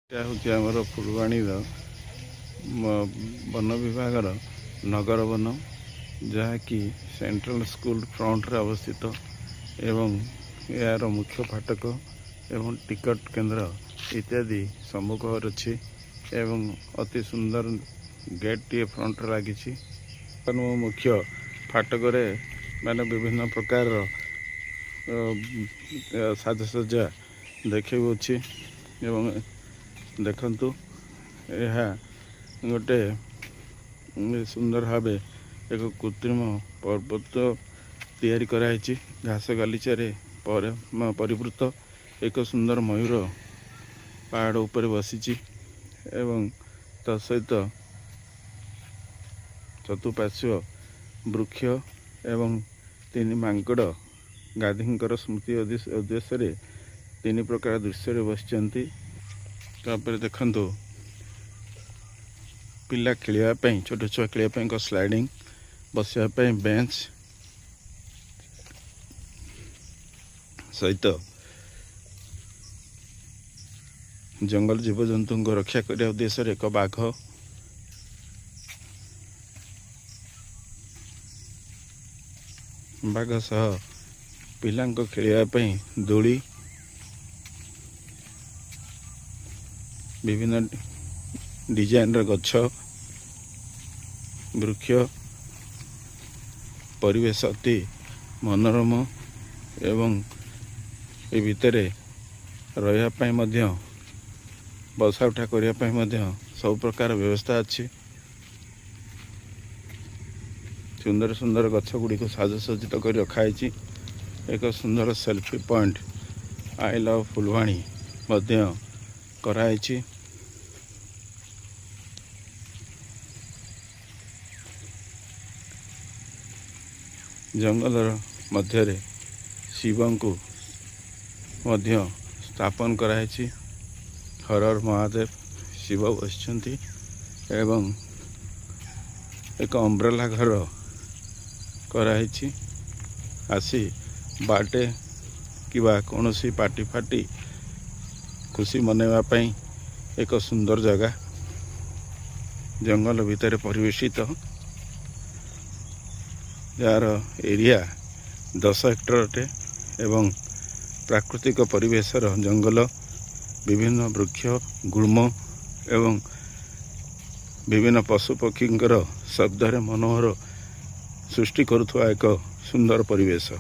ଏହା ହେଉଛି ଆମର ଫୁଲବାଣୀର ବନ ବିଭାଗର ନଗର ବନ, ଯାହାକି ସେଣ୍ଟ୍ରାଲ ସ୍କୁଲ ଫ୍ରଣ୍ଟରେ ଅବସ୍ଥିତ ଏବଂ ଏହାର ମୁଖ୍ୟ ଫାଟକ ଏବଂ ଟିକଟ କେନ୍ଦ୍ର ଇତ୍ୟାଦି ସମ୍ମୁଖରେ ଅଛି ଏବଂ ଅତି ସୁନ୍ଦର ଗେଟ୍ଟିଏ ଫ୍ରଣ୍ଟରେ ଲାଗିଛି। ମୁଖ୍ୟ ଫାଟକରେ ବିଭିନ୍ନ ପ୍ରକାରର ସାଜସଜ୍ଜା ଦେଖାଉଅଛି ଏବଂ ଦେଖନ୍ତୁ ଏହା गोटे सुंदर भाव एक कृत्रिम पर्वत तैयारी कराई घास गालीचारे परिवृत एक सुंदर मयूर पहाड़ उपर बसी एवं तसहित चतुर्पार्श्व वृक्ष एवं तीन मांकड़ गाधींकर स्मृति उद्देश्य तीन प्रकार दृश्य बसी देखु पिला खेलवाई छोट छुआ खेलवाई स्लाइडिंग बसापी बेंच सहित जंगल जीवजंतु को रक्षा करने उद्देश्य एक बाघ बाघ सह पिला खेलवाई दोली विभिन्न डिजाइन गछ वृक्ष परिवेश अति मनोरम एवं ए भितर रही बसा उठा करने सब प्रकार व्यवस्था अच्छी सुंदर सुंदर गछ गुड़ी को साजसज्जित कर रखाई एक सुंदर selfie point I love Phulbani कराई। जंगल मध्य शिव को स्थापन कराई हर हर महादेव शिव बसि एवं एक अम्ब्रेला घर कराई आसी बाटे कि कौन सी पार्टी फाटी खुशी मनवाई एक सुंदर जगह जंगल भितर परिवेशित यार एरिया 10 हेक्टर अटे एवं प्राकृतिक परिवेशर जंगल विभिन्न वृक्ष गुल्म एवं विभिन्न पशु पक्षी शब्द मनोहर सृष्टि करुवा एक सुंदर परिवेश।